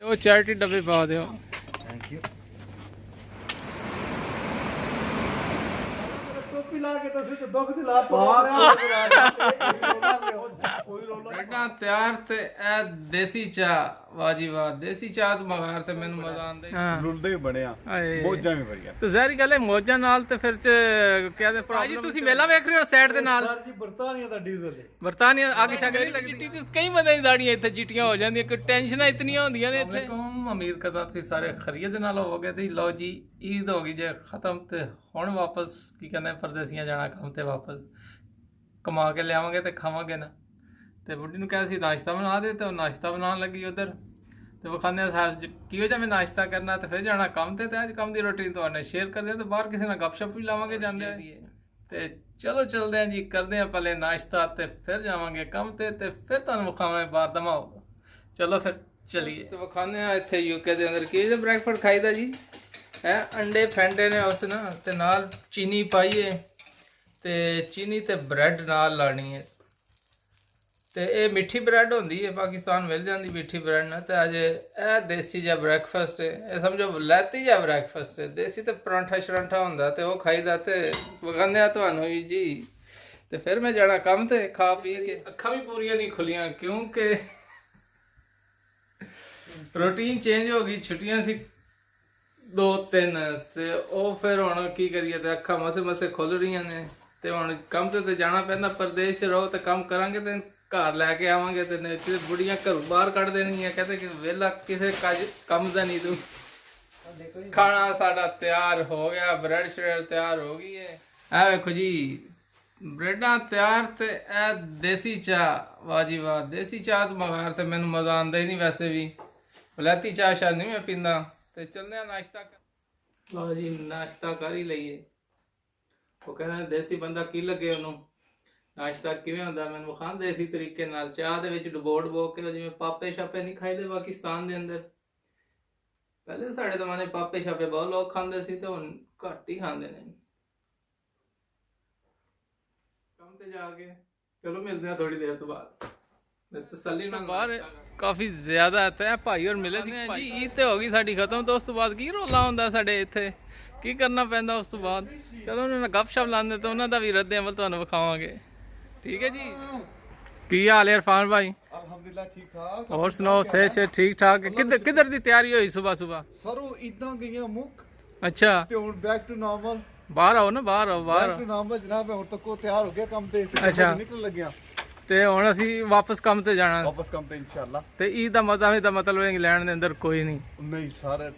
वो चैरिटी डब्बे पा दो। Thank you. ब्रेडां तैयार ते ए देसी चाह, वाह जी वाह, देसी चाह तो बगैर ते मैनू मजा आंदा ही। ਰੁਲਦੇ ਵੀ ਬਣਿਆ ਹਾਏ। ਮੋਜਾਂ ਵੀ ਬੜੀਆਂ। ਤੇ ਜ਼ਾਹਿਰ ਗੱਲ ਹੈ ਮੌਜਾਂ ਨਾਲ ਤੇ ਫਿਰ ਚ ਕਿਆ ਦੇ ਭਾਜੀ ਤੁਸੀਂ ਮੇਲਾ ਵੇਖ ਰਹੇ ਹੋ ਸਾਈਡ ਦੇ ਨਾਲ। ਸਰ ਜੀ ਬਰਤਾਨੀਆ ਦਾ ਡੀਜ਼ਲ ਹੈ। ਬਰਤਾਨੀਆ ਅੱਗ ਸ਼ੱਗ ਨਹੀਂ ਲੱਗਦੀ ਤੇ ਕਈ ਬੰਦੇ ਦੀ ਦਾੜੀਆਂ ਇੱਥੇ ਚਿੱਟੀਆਂ ਹੋ ਜਾਂਦੀਆਂ ਕਿ ਟੈਨਸ਼ਨਾਂ ਇਤਨੀਆਂ ਹੁੰਦੀਆਂ ਨੇ ਇੱਥੇ। ਉਮੀਦ ਕਰਦਾ ਤੁਸੀਂ ਸਾਰੇ ਖਰੀਦ ਨਾਲ ਹੋਵੋਗੇ ਤੇ ਲਓ ਜੀ ਈਦ ਹੋ ਗਈ ਜੇ ਖਤਮ ਤੇ ਹੁਣ ਵਾਪਸ ਕੀ ਕਹਿੰਦੇ ਪਰਦੇਸੀਆਂ ਜਾਣਾ ਕੰਮ ਤੇ ਵਾਪਸ ਕਮਾ ਕੇ ਲਿਆਵਾਂਗੇ ਤੇ ਖਾਵਾਂਗੇ ਨਾ। ਤੇ ਬੁੱਢੀ ਨੂੰ ਕਿਹਾ ਸੀ ਨਾਸ਼ਤਾ ਬਣਾ ਦੇ ਤੇ ਉਹ ਨਾਸ਼ਤਾ ਬਣਾਉਣ ਲੱਗੀ ਉਧਰ ਤੇ ਵਿਖਾਉਂਦੇ ਸਾਰ ਕਿਹੋ ਜਿਹਾ ਮੈਂ ਨਾਸ਼ਤਾ ਕਰਨਾ ਤੇ ਫਿਰ ਜਾਣਾ ਕੰਮ ਤੇ ਅੱਜ ਕੰਮ ਦੀ ਰੁਟੀਨ ਤੁਹਾਡੇ ਸ਼ੇਅਰ ਕਰਦੇ ਆ ਤੇ ਬਾਹਰ ਕਿਸੇ ਨਾਲ ਗੱਪਸ਼ਪ ਵੀ ਲਾਵਾਂਗੇ ਜਾਂਦੇ ਆ ਤੇ ਚਲੋ ਚਲਦੇ ਆ ਜੀ ਕਰਦੇ ਆ ਪਹਿਲੇ ਨਾਸ਼ਤਾ ਤੇ ਫਿਰ ਜਾਵਾਂਗੇ ਕੰਮ ਤੇ ਫਿਰ ਤੁਹਾਨੂੰ ਵਿਖਾਵਾਂਗੇ ਬਾਹਰ ਦਾ ਮਾਹੌਲ। ਚਲੋ ਫਿਰ ਚਲੀਏ ਤੇ ਵਿਖਾਉਂਦੇ ਆ ਇੱਥੇ ਯੂਕੇ ਦੇ ਅੰਦਰ ਕੀ ਬ੍ਰੇਕਫਾਸਟ ਖਾਈਦਾ ਜੀ। ਇਹ ਅੰਡੇ ਫੈਂਟੇ ਨੇ ਉਸ ਨਾ ਤੇ ਨਾਲ ਚੀਨੀ ਪਾਈਏ ਤੇ ਚੀਨੀ ਤੇ ਬ੍ਰੈਡ ਨਾਲ ਲਾਣੀ ਹੈ ਤੇ ਇਹ ਮਿੱਠੀ ਬ੍ਰੈਡ ਹੁੰਦੀ ਹੈ ਪਾਕਿਸਤਾਨ ਮਿਲ ਜਾਂਦੀ ਮਿੱਠੀ ਬ੍ਰੈਡ ਨਾ ਤੇ ਅਜੇ ਇਹ ਦੇਸੀ ਜਿਹਾ ਬ੍ਰੇਕਫਾਸਟ ਹੈ ਇਹ ਸਮਝੋ ਵਲੈਤੀ ਜਿਹਾ ਬ੍ਰੇਕਫਾਸਟ ਹੈ। ਦੇਸੀ ਤੇ ਪਰਾਂਠਾ ਸ਼ਰਾਂਠਾ ਹੁੰਦਾ ਤੇ ਉਹ ਖਾਈਦਾ ਤੇ ਵਿਖਾਉਂਦੇ ਆ ਤੁਹਾਨੂੰ ਜੀ ਤੇ ਫਿਰ ਮੈਂ ਜਾਣਾ ਕੰਮ ਤੇ ਖਾ ਪੀ ਕੇ ਅੱਖਾਂ ਵੀ ਪੂਰੀਆਂ ਨਹੀਂ ਖੁੱਲੀਆਂ ਕਿਉਂਕਿ ਰੂਟੀਨ ਚੇਂਜ ਹੋ ਗਈ ਛੁੱਟੀਆਂ ਸੀ 2-3 ਤੇ ਉਹ ਫਿਰ ਹੁਣ ਕੀ ਕਰੀਏ ਤੇ ਅੱਖਾਂ ਮਸੇ ਖੁੱਲ ਰਹੀਆਂ ਨੇ ਤੇ ਹੁਣ ਕੰਮ ਤੇ ਜਾਣਾ ਪੈਂਦਾ। ਪਰਦੇਸ 'ਚ ਰਹੋ ਤੇ ਕੰਮ ਕਰਾਂਗੇ ਤੇ ਘਰ ਲੈ ਕੇ ਆਵਾਂਗੇ ਤੇ ਨਹੀਂ ਤੇ ਬੁੜੀਆਂ ਘਰੋਂ ਬਾਹਰ ਕੱਢ ਦੇਣਗੀਆਂ ਕਹਿੰਦੇ ਕਿ ਵਿਹਲਾ ਕਿਸੇ ਕੰਮ ਦਾ ਨਹੀਂ ਤੂੰ। ਖਾਣਾ ਸਾਡਾ ਤਿਆਰ ਹੋ ਗਿਆ ਬ੍ਰੈਡ ਸ਼ਰੇਡ ਤਿਆਰ ਹੋ ਗਈ ਹੈ ਇਹ ਵੇਖੋ ਜੀ ਬ੍ਰੈਡਾਂ ਤਿਆਰ ਤੇ ਇਹ ਦੇਸੀ ਚਾਹ ਵਾਹ ਜੀ ਵਾਹ ਦੇਸੀ ਚਾਹ ਤੋਂ ਬਗੈਰ ਤੇ ਮੈਨੂੰ ਮਜ਼ਾ ਆਉਂਦਾ ਹੀ ਨਹੀਂ ਵੈਸੇ ਵੀ ਵਲੈਤੀ ਚਾਹ ਸ਼ਾਇਦ ਨਹੀਂ ਮੈਂ ਪੀਂਦਾ ਤੇ ਚੱਲਦੇ ਆ ਨਾਸ਼ਤਾ ਕਰ। ਲਓ ਜੀ ਨਾਸ਼ਤਾ ਕਰ ਹੀ ਲਈਏ। ਉਹ ਕਹਿੰਦਾ ਦੇਸੀ ਬੰਦਾ ਕੀ ਲੱਗੇ ਉਹਨੂੰ ਨਾਸ਼ਤਾ ਕਿਵੇਂ ਹੁੰਦਾ ਮੈਨੂੰ ਵਿਖਾਉਣ ਦੇਸੀ ਤਰੀਕੇ ਨਾਲ ਚਾਹ ਦੇ ਵਿੱਚ ਡੁਬੋ ਕੇ ਜਿਵੇਂ ਪਾਪੇ ਛਾਪੇ ਨਹੀਂ ਖਾਈਦੇ ਪਾਕਿਸਤਾਨ ਦੇ ਅੰਦਰ। ਪਹਿਲੇ ਸਾਡੇ ਜ਼ਮਾਨੇ ਪਾਪੇ ਛਾਪੇ ਬਹੁਤ ਲੋਕ ਖਾਂਦੇ ਸੀ ਤੇ ਹੁਣ ਘੱਟ ਹੀ ਖਾਂਦੇ ਨੇ ਕੰਮ ਤੇ ਜਾ ਕੇ। ਚਲੋ ਮਿਲਦੇ ਆ ਥੋੜੀ ਦੇਰ ਤੋਂ ਬਾਅਦ ਤਸੱਲੀ ਨਾਲ। ਬਾਹਰ ਕਾਫੀ ਜ਼ਿਆਦਾ ਇੱਥੇ ਭਾਈ ਹੋਰ ਮਿਲੇ ਸੀ ਜੀ। ਈਦ ਤੇ ਹੋ ਗਈ ਸਾਡੀ ਖਤਮ ਤੇ ਉਸ ਤੋਂ ਬਾਅਦ ਕੀ ਰੋਲਾ ਹੁੰਦਾ ਸਾਡੇ ਇੱਥੇ ਕੀ ਕਰਨਾ ਪੈਂਦਾ ਉਸ ਤੋਂ ਬਾਅਦ। ਚਲੋ ਉਹਨਾਂ ਨਾਲ ਗੱਪਸ਼ਪ ਲਾਉਂਦੇ ਤੇ ਉਹਨਾਂ ਦਾ ਵੀ ਰੱਦ ਅਮਲ ਤੁਹਾਨੂੰ ਵਿਖਾਵਾਂਗੇ ਠੀਕ ਹੈ ਜੀ। ਕੀ ਹਾਲ ਹੈ ਇਰਫਾਨ ਭਾਈ? ਅਲਹਮਦੁਲਿਲਾ ਠੀਕ ਠਾਕ। ਹੋਰ ਸੁਣਾਓ ਸੇ ਠੀਕ ਠਾਕ? ਕਿੱਧਰ ਦੀ ਤਿਆਰੀ ਹੋਈ ਸਵੇਰ ਸਰੋਂ ਇਦਾਂ ਗਈਆਂ ਮੁੱਕ ਅੱਛਾ ਤੇ ਹੁਣ ਬੈਕ ਟੂ ਨਾਰਮਲ। ਬਾਹਰ ਆਓ ਨਾ ਬਾਹਰ ਆਓ ਬਾਹਰ ਬੈਕ ਟੂ ਨਾਰਮਲ ਜਨਾਬ। ਹੁਣ ਤੱਕ ਉਹ ਤਿਆਰ ਹੋ ਗਿਆ ਕੰਮ ਤੇ ਅੱਛਾ ਨਿਕਲਣ ਲੱਗਿਆ ਤੇ ਹੁਣ ਅਸੀਂ ਵਾਪਸ ਕੰਮ ਤੇ ਜਾਣਾ ਵਾਪਸ ਕੰਮ ਤੇ ਇਨਸ਼ਾਅੱਲਾ। ਤੇ ਈਦ ਦਾ ਮਜ਼ਾ ਵੀ ਦਾ ਮਤਲਬ ਇੰਗਲੈਂਡ ਦੇ ਅੰਦਰ ਕੋਈ ਨਹੀਂ ਨਹੀਂ ਸਾਰੇ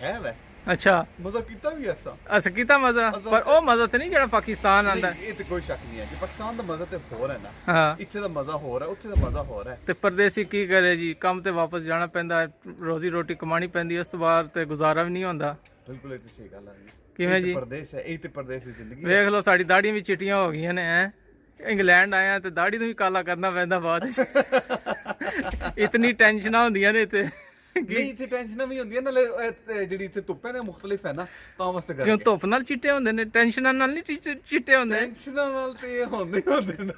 ਹੈ ਵੈ ਅੱਛਾ ਮਜ਼ਾ ਕੀਤਾ ਵੀ ਐਸਾ ਅਸੀਂ ਕੀਤਾ ਮਜ਼ਾ ਪਰ ਉਹ ਮਜ਼ਾ ਤੇ ਨਹੀਂ ਜਿਹੜਾ ਪਾਕਿਸਤਾਨ ਆਂਦਾ। ਇਹ ਤੇ ਕੋਈ ਸ਼ੱਕ ਨਹੀਂ ਹੈ ਕਿ ਪਾਕਿਸਤਾਨ ਦਾ ਮਜ਼ਾ ਤੇ ਹੋਰ ਹੈ ਨਾ। ਹਾਂ ਇੱਥੇ ਦਾ ਮਜ਼ਾ ਹੋਰ ਹੈ ਉੱਥੇ ਦਾ ਮਜ਼ਾ ਹੋਰ ਹੈ। ਤੇ ਪਰਦੇਸੀ ਕੀ ਕਰੇ ਜੀ ਕੰਮ ਤੇ ਵਾਪਸ ਜਾਣਾ ਪੈਂਦਾ ਰੋਜ਼ੀ ਰੋਟੀ ਕਮਾਣੀ ਪੈਂਦੀ ਉਸ ਤੋਂ ਬਾਅਦ ਤੇ ਗੁਜ਼ਾਰਾ ਵੀ ਨਹੀਂ ਹੁੰਦਾ। ਬਿਲਕੁਲ ਇਹ ਤੇ ਸਹੀ ਗੱਲ ਹੈ। ਕਿਵੇਂ ਜੀ ਪਰਦੇਸ ਹੈ ਇਹ ਤੇ ਪਰਦੇਸ ਦੀ ਜ਼ਿੰਦਗੀ ਵੇਖ ਲਓ ਸਾਡੀ ਦਾੜੀਆਂ ਵੀ ਚਿੱਟੀਆਂ ਹੋ ਗਈਆਂ ਨੇ ਐ ਇੰਗਲੈਂਡ ਆਇਆ ਤੇ ਦਾੜੀ ਨੂੰ ਵੀ ਕਾਲਾ ਕਰਨਾ ਪੈਂਦਾ ਬਾਅਦ ਇਤਨੀ ਟੈਨਸ਼ਨਾਂ ਹੁੰਦੀਆਂ ਨੇ ਤੇ ਨਹੀਂ ਇੱਥੇ ਟੈਨਸ਼ਨਾਂ ਵੀ ਹੁੰਦੀਆਂ ਨਾਲੇ ਜਿਹੜੀ ਇੱਥੇ ਧੁੱਪਾਂ ਨੇ ਮੁxtਲਿਫ ਹੈ ਨਾ ਤਾਂ ਵਾਸਤੇ ਕਰਕੇ ਕਿਉਂ ਧੁੱਪ ਨਾਲ ਚਿੱਟੇ ਹੁੰਦੇ ਨੇ ਟੈਨਸ਼ਨਾਂ ਨਾਲ ਨਹੀਂ ਚਿੱਟੇ ਹੁੰਦੇ। ਟੈਨਸ਼ਨਾਂ ਨਾਲ ਤੇ ਹੁੰਦੇ ਨੇ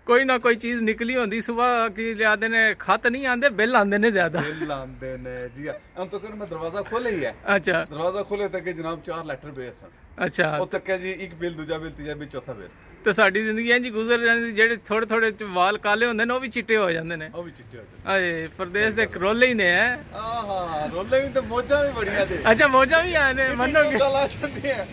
ਕੋਈ ਨਾ ਕੋਈ ਚੀਜ਼ ਨਿਕਲੀ ਹੁੰਦੀ ਸਵੇਰ ਕੀ ਲਿਆਦੇ ਨੇ ਖਤ ਨਹੀਂ ਆਂਦੇ ਬਿੱਲ ਆਂਦੇ ਨੇ ਜ਼ਿਆਦਾ ਬਿੱਲ ਆਂਦੇ ਨੇ ਜੀ। ਹਮ ਤਾਂ ਕਰ ਮੈਂ ਦਰਵਾਜ਼ਾ ਖੋਲੇ ਹੀ ਹੈ। ਅੱਛਾ ਦਰਵਾਜ਼ਾ ਖੋਲੇ ਤਾਂ ਕਿ ਜਨਾਬ 4 ਲੈਟਰ ਪਏ ਸਨ। ਅੱਛਾ ਉਹ ਤੱਕ ਹੈ ਜੀ ਇੱਕ ਬਿੱਲ ਦੂਜਾ ਬਿੱਲ ਤੀਜਾ ਬਿੱਲ ਚੌਥਾ ਬਿੱਲ ਤੇ ਸਾਡੀ ਜ਼ਿੰਦਗੀ ਇੰਜ ਗੁਜ਼ਰ ਜਾਂਦੀ ਜਿਹੜੇ ਥੋੜੇ ਵਾਲ ਕਾਲੇ ਹੁੰਦੇ ਨੇ ਉਹ ਵੀ ਚਿੱਟੇ ਹੋ ਜਾਂਦੇ ਨੇ। ਉਹ ਵੀ ਚਿੱਟੇ ਹੋ ਜਾਂਦੇ ਆਏ ਪਰਦੇਸ ਦੇ ਰੋਲੇ ਹੀ ਨੇ ਹੈ। ਆਹਾ ਰੋਲੇ ਵੀ ਤੇ ਮੋਜਾਂ ਵੀ ਬੜੀਆਂ ਤੇ ਅੱਛਾ ਮੌਜਾਂ ਵੀ ਆਏ ਨੇ ਮੰਨੋਗੇ ਗੱਲ ਆ ਜਾਂਦੀ ਹੈ।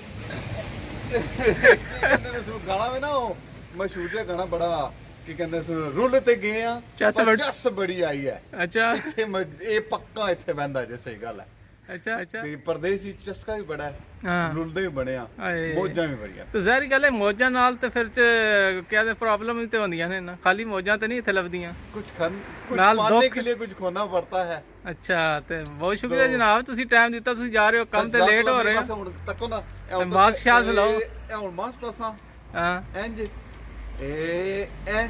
ਕਹਿੰਦੇ ਨੇ ਸੁਣ ਗਾਣਾ ਵੇ ਨਾ ਉਹ ਮਸ਼ਹੂਰ ਜਿਹਾ ਗਾਣਾ ਬੜਾ ਕੀ ਕਹਿੰਦੇ ਸੁਣ ਰੁੱਲ ਤੇ ਗਏ ਆ ਚੱਸ ਬੜੀ ਆਈ ਹੈ। ਅੱਛਾ ਇੱਥੇ ਇਹ ਪੱਕਾ ਇੱਥੇ ਬੰਦਾ ਜੇ ਸਹੀ ਗੱਲ ਹੈ। ਅੱਛਾ ਤੇ ਪਰਦੇਸੀ ਚਸਕਾ ਵੀ ਬੜਾ ਹੈ ਹਾਂ ਰੁੱਲਦੇ ਵੀ ਬਣੇ ਆ ਆਏ ਮੋਜਾਂ ਵੀ ਬੜੀਆਂ। ਤੇ ਜ਼ਾਹਿਰ ਗੱਲ ਹੈ ਮੌਜਾਂ ਨਾਲ ਤੇ ਫਿਰ ਚ ਕਿਆ ਦੇ ਪ੍ਰੋਬਲਮ ਵੀ ਤੇ ਹੁੰਦੀਆਂ ਨੇ ਨਾ ਖਾਲੀ ਮੌਜਾਂ ਤੇ ਨਹੀਂ ਇੱਥੇ ਲੱਭਦੀਆਂ ਕੁਝ ਨਾਲ ਪਾने ਦੁੱਖ। के लिए कुछ खोना पड़ता है। ਅੱਛਾ ਤੇ ਬਹੁਤ ਸ਼ੁਕਰੀਆ ਜਨਾਬ ਤੁਸੀਂ ਟਾਈਮ ਦਿੱਤਾ ਤੁਸੀਂ ਜਾ ਰਹੇ ਹੋ ਕੰਮ ਤੇ ਲੇਟ ਹੋ ਰਹੇ ਹੋ। ਹੁਣ ਤੱਕੋ ਨਾ ਮਾਸਕ ਸ਼ਾਸ ਲਓ। ਇਹ ਹੁਣ ਮਾਸਕ ਪਾਸਾਂ ਹਾਂ ਇੰਜ ਇਹ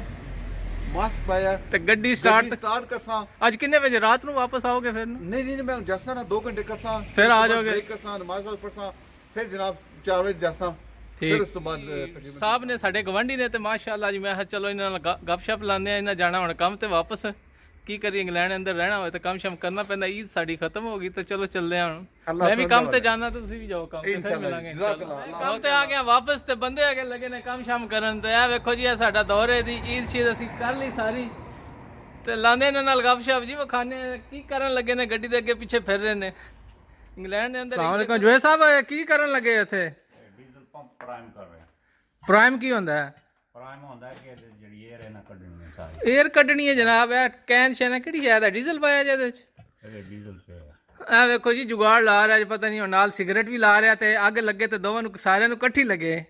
ਮਾਸਕ ਪਾਇਆ ਤੇ ਗੱਡੀ ਸਟਾਰਟ ਕਰਸਾਂ। ਅੱਜ ਕਿੰਨੇ ਵਜੇ ਰਾਤ ਨੂੰ ਵਾਪਸ ਆਓਗੇ ਫਿਰ ਨਹੀਂ ਮੈਂ ਜਾਸਾਂ ਨਾ 2 ਘੰਟੇ ਕਰਸਾਂ ਫਿਰ ਆ ਜਾਓਗੇ। ਬ੍ਰੇਕ ਕਰਸਾਂ ਨਮਾਜ਼ ਪੜਸਾਂ ਫਿਰ ਜਨਾਬ 4 ਵਜੇ ਜਾਸਾਂ ਫਿਰ ਉਸ ਤੋਂ ਬਾਅਦ ਤਕਰੀਬਨ ਸਾਹਿਬ ਨੇ ਸਾਡੇ ਗਵੰਡੀ ਨੇ ਤੇ ਮਾਸ਼ਾਅੱਲਾ ਜੀ ਮੈਂ ਕਿਹਾ ਚਲੋ ਇਹਨਾਂ ਨਾਲ ਗੱਪਸ਼ਪ ਲਾਉਂਦੇ ਆ ਇਹਨਾਂ ਜਾਣਾ ਹੁਣ ਕੰਮ ਤੇ ਵਾਪਸ ਕੀ ਕਰੀਏ, ਇੰਗਲੈਂਡ ਅੰਦਰ ਰਹਿਣਾ ਹੋਵੇ ਤਾਂ ਕੰਮ ਸ਼ਮ ਕਰਨਾ ਪੈਂਦਾ। ਈਦ ਸਾਡੀ ਖਤਮ ਹੋ ਗਈ ਤਾਂ ਚਲੋ ਚੱਲਦੇ ਹਾਂ ਹੁਣ। ਮੈਂ ਵੀ ਕੰਮ ਤੇ ਜਾਣਾ, ਤੁਸੀਂ ਵੀ ਜਾਓ ਕੰਮ ਤੇ, ਫਿਰ ਮਿਲਾਂਗੇ ਕੰਮ ਤੇ। ਆ ਗਿਆ ਵਾਪਸ ਤੇ ਬੰਦੇ ਆ ਕੇ ਲੱਗੇ ਨੇ ਕੰਮ ਸ਼ਮ ਕਰਨ। ਤੇ ਇਹ ਵੇਖੋ ਜੀ, ਇਹ ਸਾਡਾ ਦੌਰ ਹੈ ਦੀ ਈਦ ਸ਼ੀਦ ਅਸੀਂ ਕਰ ਲਈ ਸਾਰੀ, ਤੇ ਲਾਉਂਦੇ ਇਹਨਾਂ ਨਾਲ ਗੱਪਸ਼ਪ ਜੀ। ਵਿਖਾਣੇ ਕੀ ਕਰਨ ਲੱਗੇ ਨੇ, ਗੱਡੀ ਦੇ ਅੱਗੇ ਪਿੱਛੇ ਫਿਰ ਰਹੇ ਨੇ ਇੰਗਲੈਂਡ ਦੇ ਅੰਦਰ। ਸਲਾਮ ਅਲੈਕੁਮ ਜੋਏ ਸਾਹਿਬ, ਕੀ ਕਰਨ ਲੱਗੇ ਇੱਥੇ? ਡੀਜ਼ਲ ਪੰਪ ਪ੍ਰਾਈਮ ਕਰ ਰਹੇ। ਪ੍ਰਾਈਮ ਕੀ ਹੁੰਦਾ ਹੈ? ਪ੍ਰਾਈਮ ਹੁੰਦਾ ਕਿ ਜਿਹੜੀ 에ਅਰ ਹੈ ਨਾ ਕੱਢਣੀ ਹੈ ਸਾਰੀ। 에ਅਰ ਕੱਢਣੀ ਹੈ ਜਨਾਬ। ਇਹ ਕੈਨ ਸ਼ੈਨ ਕਿਹੜੀ ਸ਼ਾਇਦ ਹੈ, ਡੀਜ਼ਲ ਪਾਇਆ ਜੇ ਇਹਦੇ ਚ? ਇਹ ਡੀਜ਼ਲ ਤੇ ਹੈ। ਆ ਵੇਖੋ ਜੀ, ਜੁਗਾੜ ਲਾ ਰਿਹਾ ਜੀ, ਪਤਾ ਨਹੀਂ, ਨਾਲ ਸਿਗਰਟ ਵੀ ਲਾ ਰਿਹਾ ਤੇ ਅੱਗ ਲੱਗੇ ਤੇ ਦੋਵਾਂ ਨੂੰ ਸਾਰਿਆਂ ਨੂੰ ਇਕੱਠੀ ਲੱਗੇ।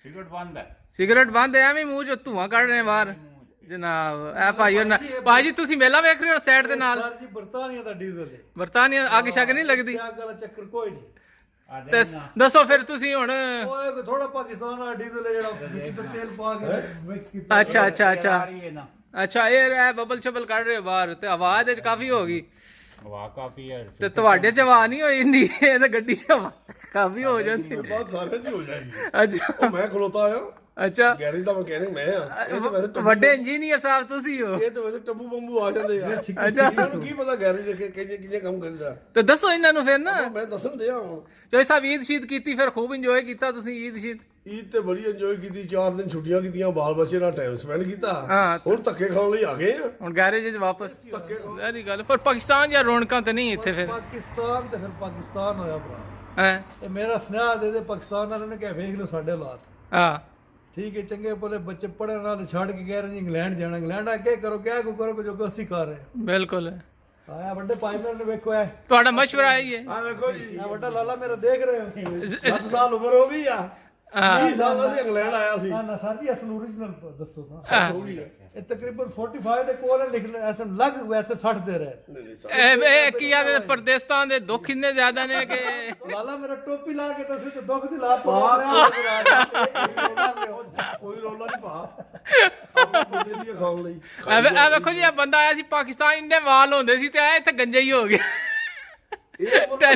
ਸਿਗਰਟ ਬੰਦ ਹੈ। ਸਿਗਰਟ ਬੰਦ ਹੈ, ਐਵੇਂ ਮੂੰਹ ਚੋਂ ਧੂਆਂ ਕੱਢ ਰਹੇ ਬਾਹਰ ਜਨਾਬ। ਇਹ ਭਾਈ ਤੁਸੀਂ ਮੇਲਾ ਵੇਖ ਰਹੇ ਹੋ ਸਾਈਡ ਦੇ ਨਾਲ? ਸਰ ਜੀ ਬਰਤਾਨੀਆ ਦਾ ਡੀਜ਼ਲ ਹੈ। ਬਰਤਾਨੀਆ ਅੱਗ ਸ਼ੱਕ ਨਹੀਂ ਲੱਗਦੀ? ਅੱਗ ਵਾਲਾ ਚੱਕਰ ਕੋਈ ਨਹੀਂ। ਤੇ ਦੱਸੋ ਫਿਰ ਤੁਸੀਂ ਹੁਣ। ਓਏ ਥੋੜਾ ਪਾਕਿਸਤਾਨ ਵਾਲਾ ਡੀਜ਼ਲ ਹੈ ਜਿਹੜਾ ਮਿੱਟੀ ਦਾ ਤੇਲ ਪਾ ਕੇ ਮਿਕਸ ਕੀਤਾ। ਅੱਛਾ ਅੱਛਾ ਅੱਛਾ ਆ ਰਹੀ ਹੈ ਨਾ। ਅੱਛਾ, ਇਹ ਬਬਲ ਸ਼ਬਲ ਕੱਢ ਰਹੇ ਹੋ ਬਾਹਰ ਤੇ ਆਵਾਜ਼ ਚ ਕਾਫੀ ਹੋ ਗਈ। ਹਵਾ ਕਾਫੀ ਹੈ ਤੇ ਤੁਹਾਡੇ ਚ ਹਵਾ ਨਹੀਂ ਹੋਈ ਇੰਨੀ, ਇਹ ਤਾਂ ਗੱਡੀ ਚ ਹਵਾ ਕਾਫੀ ਹੋ ਜਾਂਦੀ। ਬਹੁਤ ਸਾਰੇ ਨਹੀਂ ਹੋ ਜਾਏਗੀ। ਅੱਛਾ ਉਹ ਮੈਂ ਖਲੋਤਾ ਆ। ਅੱਛਾ, ਗੈਰੇਜ ਦਾ ਮਕੈਨਿਕ ਮੈਂ ਆ। ਇਹ ਤਾਂ ਵੈਸੇ ਵੱਡੇ ਇੰਜੀਨੀਅਰ ਸਾਹਿਬ ਤੁਸੀਂ ਹੋ। ਇਹ ਤਾਂ ਵੈਸੇ ਟੱਬੂ ਬੰਬੂ ਆ ਜਾਂਦੇ ਆ। ਅੱਛਾ, ਇਹਨਾਂ ਨੂੰ ਕੀ ਪਤਾ ਗੈਰੇਜ ਦੇ ਕਿੰਨੇ ਕੰਮ ਕਰੀਦਾ। ਤੇ ਦੱਸੋ ਇਹਨਾਂ ਨੂੰ ਫਿਰ ਨਾ। ਮੈਂ ਦੱਸਣ ਦਿਆ। ਜੋਈ ਸਾਹਿਬ, ਈਦ ਸ਼ੀਦ ਕੀਤੀ ਫਿਰ ਖੂਬ ਇੰਜੋਏ ਕੀਤਾ ਤੁਸੀਂ? ਈਦ ਸ਼ੀਦ ਈਦ ਤੇ ਬੜੀ ਇੰਜੋਏ ਕੀਤੀ, 4 ਦਿਨ ਛੁੱਟੀਆਂ ਕੀਤੀਆਂ, ਬਾਲ ਬੱਚੇ ਨਾਲ ਟਾਈਮ ਸਪੈਂਡ ਕੀਤਾ। ਹਾਂ, ਹੁਣ ਧੱਕੇ ਖਾਣ ਲਈ ਆ ਗਏ ਆ। ਹੁਣ ਗੈਰੇਜ 'ਚ ਵਾਪਸ। ਧੱਕੇ ਖਾਣ। ਸਾਰੀ ਗੱਲ ਪਰ ਪਾਕਿਸਤਾਨ ਜਾਂ ਰੌਣਕਾਂ ਤੇ ਨਹੀਂ ਇੱਥੇ ਫਿਰ? ਪਾਕਿਸਤਾਨ ਤੇ ਫਿਰ ਪਾਕਿਸਤਾਨ ਹੋਇਆ ਭਰਾ। ਹੈ ਇਹ ਮੇਰਾ ਸੁਨੇਹਾ ਦੇ ਪਾਕਿਸਤਾਨ ਵਾਲਿਆਂ ਨੇ ਕਿਹਾ ਵੇਖ ਲਓ ਸਾਡੇ ਹਾਲਾਤ। ਹਾਂ, ਠੀਕ ਹੈ, ਚੰਗੇ ਭਲੇ ਬੱਚੇ ਪੜ੍ਹਨ ਨਾਲ ਛੱਡ ਕੇ ਕਹਿ ਰਹੇ ਨੇ ਇੰਗਲੈਂਡ ਜਾਣਾ। ਇੰਗਲੈਂਡ ਆ ਕੇ ਕਰੋ, ਕਿਆ ਕੋ ਕਰੋ ਜੋ ਅਸੀਂ ਕਰ ਰਹੇ ਹਾਂ। ਬਿਲਕੁਲ। ਆਇਆ ਵੱਡੇ ਪਾਈਪਲਾਈਨ ਨੇ ਵੇਖੋ ਐ। ਤੁਹਾਡਾ ਮਸ਼ਵਰਾ ਹੈ ਇਹ? ਆ ਵੇਖੋ ਜੀ, ਆ ਵੱਡਾ ਲਾਲਾ ਮੇਰਾ ਦੇਖ ਰਹੇ ਹੋ। 7 ਸਾਲ ਉਮਰ ਹੋ ਗਈ ਆ। 20 ਸਾਲ ਅਸੀਂ ਇੰਗਲੈਂਡ ਆਇਆ ਸੀ। ਨਾ ਸਰ ਜੀ, ਅਸਲ ਓਰੀਜਨਲ ਦੱਸੋ ਨਾ। ਹਾਂ। ਹੋ ਗਈ ਆ। ਇਹ ਤਕਰੀਬਨ 45 ਦੇ ਕੋਲ ਲਿਖ ਐਸੇ ਲੱਗ ਵੈਸੇ 60 ਦੇ ਰਹੇ। ਨਹੀਂ, ਨਹੀਂ, ਇਹ ਕੀ ਆਦੇ ਪ੍ਰਦੇਸ਼ਾਂ ਦੇ ਦੁੱਖ ਇੰਨੇ ਜ਼ਿਆਦਾ ਨੇ ਕਿ ਲਾਲਾ ਮੇਰਾ ਟੋਪੀ ਲਾ ਕੇ ਤੁਸੀਂ ਤੇ ਦੁੱਖ ਦੀ ਲਾਤ ਪਾ ਕੋਈ ਰੌਲਾ ਨਹੀਂ ਪਾ। ਆਪਾਂ ਬੰਦੇ ਦੀ ਖਾਣ ਲਈ। ਇਹ ਵੇਖੋ ਜੀ, ਇਹ ਬੰਦਾ ਆਇਆ ਸੀ ਪਾਕਿਸਤਾਨ, ਇੰਨੇ ਵਾਲ ਹੁੰਦੇ ਸੀ ਤੇ ਆਇਆ ਇੱਥੇ ਗੰਜਾ ਹੀ ਹੋ ਗਿਆ। ਵੱਡਾ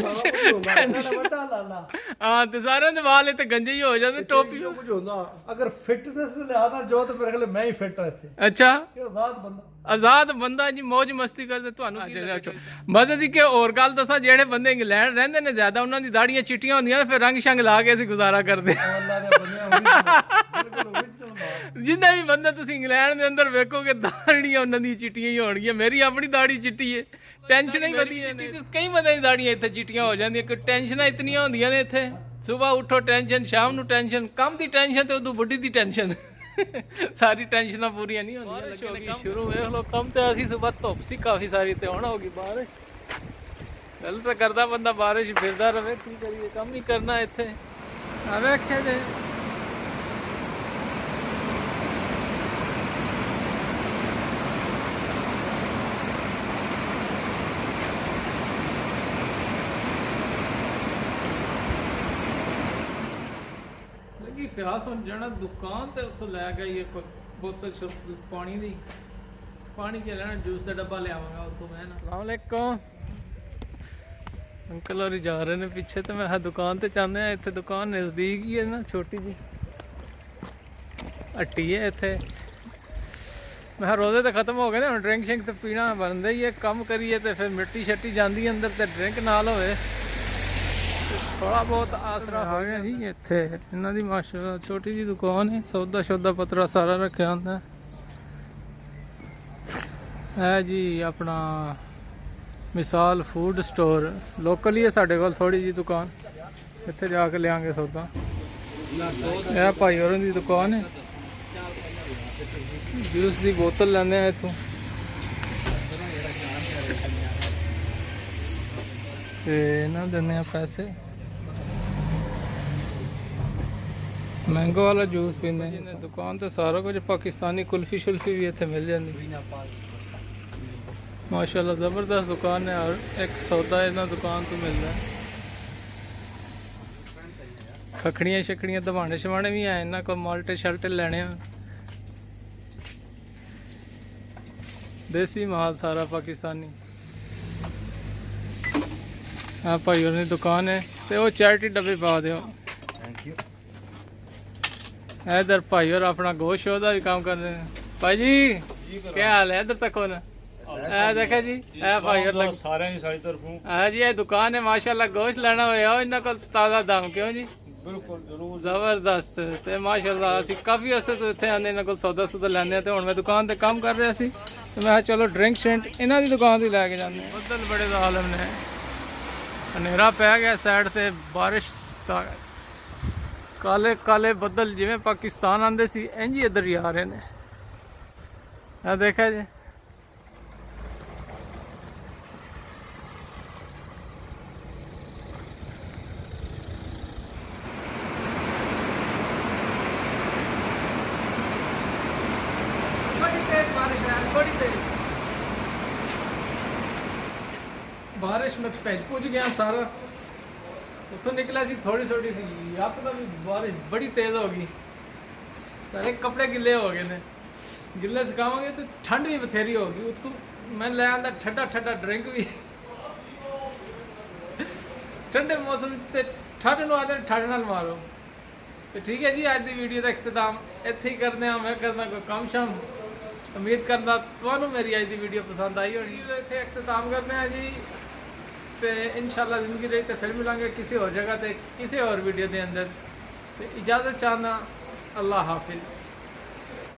ਲਾਲਾ। ਹਾਂ, ਤੇ ਸਾਰਿਆਂ ਦੇ ਵਾਲ ਇੱਥੇ ਗੰਜੇ ਹੀ ਹੋ ਜਾਂਦੇ। ਟੋਪੀ ਕੁਝ ਹੁੰਦਾ। ਅਗਰ ਫਿਟਨੈਸ ਦੇ ਲਿਹਾਜ਼ ਨਾਲ ਜੋ ਤੇ ਮੇਰੇ ਖਿਆਲ ਮੈਂ ਹੀ ਫਿੱਟ ਹਾਂ ਇੱਥੇ। ਅੱਛਾ, ਇਹ ਆਜ਼ਾਦ ਬੰਦਾ। ਆਜ਼ਾਦ ਬੰਦਾ ਜੀ, ਮौज ਮਸਤੀ ਕਰਦੇ। ਤੁਹਾਨੂੰ ਮਦਦ ਦੀ ਕਿ ਹੋਰ ਗੱਲ ਦੱਸਾਂ, ਜਿਹੜੇ ਬੰਦੇ ਇੰਗਲੈਂਡ ਰਹਿੰਦੇ ਨੇ ਜ਼ਿਆਦਾ, ਉਹਨਾਂ ਦੀ ਦਾੜੀਆਂ ਚਿੱਟੀਆਂ ਹੁੰਦੀਆਂ, ਫਿਰ ਰੰਗ ਸ਼ੰਗ ਲਾ ਕੇ ਅਸੀਂ ਗੁਜ਼ਾਰਾ ਕਰਦੇ ਹਾਂ। ਅੱਲਾ ਦੇ ਬੰਦਿਆਂ ਬਿਲਕੁਲ original ਮਾਲ। ਜਿੰਨੇ ਵੀ ਬੰਦੇ ਤੁਸੀਂ ਇੰਗਲੈਂਡ ਦੇ ਅੰਦਰ ਵੇਖੋਗੇ, ਦਾੜੀਆਂ ਉਹਨਾਂ ਦੀ ਚਿੱਟੀਆਂ ਹੀ ਹੋਣਗੀਆਂ। ਮੇਰੀ ਆਪਣੀ ਦਾੜੀ ਚਿੱਟੀ ਹੈ, ਟੈਨਸ਼ਨ ਹੀ ਵਧੀਆ ਨੇ। ਕਈ ਬੰਦੇ ਦੀ ਦਾੜੀਆਂ ਇੱਥੇ ਚਿੱਟੀਆਂ ਹੋ ਜਾਂਦੀਆਂ ਕਿ ਟੈਨਸ਼ਨਾਂ ਇਤਨੀਆਂ ਹੁੰਦੀਆਂ ਨੇ ਇੱਥੇ। ਸਵੇਰ ਉੱਠੋ ਟੈਨਸ਼ਨ, ਸ਼ਾਮ ਨੂੰ ਟੈਨਸ਼ਨ, ਕੰਮ ਦੀ ਟੈਨਸ਼ਨ ਤੇ ਉਦੋਂ ਬੁੱਢੀ ਦੀ ਟੈਨਸ਼ਨ। ਸਾਰੀ ਟੈਨਸ਼ਨਾਂ ਪੂਰੀਆਂ ਨਹੀਂ ਹੁੰਦੀਆਂ। ਬਾਰਿਸ਼ ਹੋ ਗਈ ਸ਼ੁਰੂ, ਵੇਖ ਲਓ ਕੰਮ ਤੇ ਅਸੀਂ ਸਵੇਰ ਧੁੱਪ ਸੀ ਕਾਫੀ ਸਾਰੀ, ਤੇ ਹੁਣ ਹੋ ਗਈ ਬਾਰਿਸ਼। ਗੱਲ ਤਾਂ ਕਰਦਾ ਬੰਦਾ, ਬਾਰਿਸ਼ ਫਿਰਦਾ ਰਵੇ, ਕੀ ਕਰੀਏ, ਕੰਮ ਹੀ ਕਰਨਾ ਇੱਥੇ। ਆ ਵੇਖਿਆ ਜੇ ਲੱਗੀ ਪਿਆਸ ਹੁਣ ਜਾਣਾ ਦੁਕਾਨ ਤੇ, ਉੱਥੋਂ ਲੈ ਕੇ ਆਈਏ ਕੋਈ ਬੋਤਲ ਪਾਣੀ ਦੀ। ਪਾਣੀ ਕੇ ਲੈਣਾ, ਜੂਸ ਦਾ ਡੱਬਾ ਲਿਆਵਾਂਗਾ ਉੱਥੋਂ ਮੈਂ ਨਾ। ਅਸਲਾਮ ਅਲੈਕੁਮ ਅੰਕਲ ਹੋਰੀ ਜਾ ਰਹੇ ਨੇ ਪਿੱਛੇ, ਤੇ ਮੈਂ ਕਿਹਾ ਦੁਕਾਨ ਤੇ ਜਾਂਦੇ ਆ। ਇੱਥੇ ਦੁਕਾਨ ਨਜ਼ਦੀਕ ਹੀ ਹੈ ਨਾ, ਛੋਟੀ ਜੀ ਹੱਟੀ ਹੈ ਇੱਥੇ। ਮੈਂ ਕਿਹਾ ਰੋਜ਼ੇ ਤਾਂ ਖਤਮ ਹੋ ਗਏ ਨੇ, ਹੁਣ ਡਰਿੰਕ ਸ਼ਿੰਕ ਤੇ ਪੀਣਾ ਬਣਦਾ ਹੀ ਹੈ। ਕੰਮ ਕਰੀਏ ਤੇ ਫਿਰ ਮਿੱਟੀ ਛੱਟੀ ਜਾਂਦੀ ਅੰਦਰ, ਤੇ ਡਰਿੰਕ ਨਾਲ ਹੋਵੇ ਥੋੜਾ ਬਹੁਤ ਆਸਰਾ ਆ ਗਿਆ ਜੀ। ਇੱਥੇ ਇਹਨਾਂ ਦੀ ਮਾਸ਼ਾਅੱਲਾ ਛੋਟੀ ਜੀ ਦੁਕਾਨ ਹੈ, ਸੌਦਾ ਸ਼ੌਦਾ ਪਤਰਾ ਸਾਰਾ ਰੱਖਿਆ ਹੁੰਦਾ ਹੈ ਜੀ। ਆਪਣਾ ਮਿਸਾਲ ਫੂਡ ਸਟੋਰ ਲੋਕਲ ਹੀ ਹੈ ਸਾਡੇ ਕੋਲ, ਥੋੜੀ ਜੀ ਦੁਕਾਨ, ਇੱਥੇ ਜਾ ਕੇ ਲਿਆਂਗੇ ਸੌਦਾ। ਇਹ ਭਾਈ ਹੋਰਾਂ ਦੀ ਦੁਕਾਨ ਹੈ, ਜੂਸ ਦੀ ਬੋਤਲ ਲੈਂਦੇ ਆ ਇੱਥੋਂ, ਤੇ ਇਹਨਾਂ ਦਿੰਦੇ ਆ ਪੈਸੇ। ਮੈਂਗੋ ਵਾਲਾ ਜੂਸ ਪੀਂਦੇ ਨੇ ਦੁਕਾਨ ਤੇ, ਸਾਰਾ ਕੁਝ ਪਾਕਿਸਤਾਨੀ, ਕੁਲਫੀ ਸ਼ੁਲਫੀ ਵੀ ਇੱਥੇ ਮਿਲ ਜਾਂਦੀ ਮਾਸ਼ਾਅੱਲਾ। ਜ਼ਬਰਦਸਤ ਦੁਕਾਨ ਹੈ, ਔਰ ਇੱਕ ਸੌਦਾ ਇਹਨਾਂ ਦੁਕਾਨ ਤੋਂ ਮਿਲਦਾ ਹੈ। ਖਖੜੀਆਂ ਸ਼ਖੜੀਆਂ ਦਵਾਣੇ ਸ਼ਵਾਣੇ ਵੀ ਆਏ ਇਹਨਾਂ ਕੋਲ, ਮਾਲਟੇ ਸ਼ਲਟੇ ਲੈਣੇ ਆ। ਦੇਸੀ ਮਾਲ ਸਾਰਾ ਪਾਕਿਸਤਾਨੀ। हाँ भाई और दुकान है, तो वो चैरिटी डब्बे पा दो। Thank you. इधर भाई और अपना गोश्त शो का भी काम कर रहे हैं। भाई जी क्या हाल है? इधर तक होना ਇਹ ਦੇਖੋ ਜੀ ਇਹ ਭਾਈ ਹੋਰ ਲੱਗ ਸਾਰਿਆਂ ਦੀ ਸਾਡੀ ਤਰਫੋਂ ਹਾਂ ਜੀ ਇਹ ਦੁਕਾਨ ਹੈ ਮਾਸ਼ਾਅੱਲਾ ਗੋਸ਼ਤ ਲੈਣਾ ਹੋਇਆ ਇਹਨਾਂ ਕੋਲ ਤਾਜ਼ਾ ਦਮ ਕਿਉਂ ਜੀ ਬਿਲਕੁਲ ਜ਼ਰੂਰ ਜ਼ਬਰਦਸਤ ਤੇ ਮਾਸ਼ਾਅੱਲਾ ਅਸੀਂ ਕਾਫੀ ਅਰਸੇ ਤੋਂ ਇੱਥੇ ਆਉਂਦੇ ਇਹਨਾਂ ਕੋਲ ਸੌਦਾ ਸੁਦਾ ਲੈਂਦੇ ਆ ਤੇ ਹੁਣ ਮੈਂ ਦੁਕਾਨ ਤੇ ਕੰਮ ਕਰ ਰਿਹਾ ਸੀ ਤੇ ਮੈਂ ਕਿਹਾ ਚਲੋ ਡਰਿੰਕ ਸ਼ੈਂਟ ਇਹਨਾਂ ਦੀ ਦੁਕਾਨ ਤੇ ਲੈ ਕੇ ਜਾਂਦੇ ਆ। ਬੱਦਲ ਬੜੇ ਜ਼ਾਲਮ ਨੇ, ਹਨੇਰਾ ਪੈ ਗਿਆ ਸਾਈਡ ਤੇ ਬਾਰਿਸ਼ ਕਾਲੇ ਕਾਲੇ ਬੱਦਲ ਜਿਵੇਂ ਪਾਕਿਸਤਾਨ ਆਂਦੇ ਸੀ ਇੰਜ ਹੀ ਇੱਧਰ ਹੀ ਆ ਰਹੇ ਨੇ। ਆ ਦੇਖਿਆ ਜੀ बारिश में पहुंच गया सारा उतो निकला सी थोड़ी थोड़ी सी यात्रा भी बारिश बड़ी तेज हो गई सारे कपड़े गिले हो गए ने गिले सुखावांगे तो ठंड भी बथेरी होगी उतो मैं ले आंदा ठंडा ठंडा ड्रिंक भी ठंडे मौसम से ठंड ਨੂੰ ਆਦੇ ਠੰਡ ਨਾਲ ਮਾਰੋ ਤੇ ਠੀਕ ਹੈ ਜੀ ਅੱਜ ਦੀ ਵੀਡੀਓ ਦਾ ਇਖਤਤਾਮ ਇੱਥੇ ਹੀ ਕਰਦੇ ਹਾਂ। ਮੈਂ ਕਰਦਾ ਕੋਈ ਕੰਮ ਸ਼ਾਮ ਉਮੀਦ ਕਰਦਾ ਤੁਹਾਨੂੰ ਮੇਰੀ ਅੱਜ ਦੀ ਵੀਡੀਓ ਪਸੰਦ ਆਈ ਹੋਣੀ। ਇੱਥੇ ਇਖਤਤਾਮ ਕਰਦੇ ਹਾਂ ਜੀ ਤੇ ਇਨਸ਼ਾਅੱਲਾ ਜ਼ਿੰਦਗੀ ਰਹੀ ਤੇ ਫਿਰ ਮਿਲਾਂਗੇ ਕਿਸੇ ਹੋਰ ਜਗ੍ਹਾ ਤੇ ਕਿਸੇ ਹੋਰ ਵੀਡੀਓ ਦੇ ਅੰਦਰ ਤੇ ਇਜਾਜ਼ਤ ਚਾਹਨਾ। ਅੱਲਾਹ ਹਾਫਿਜ਼।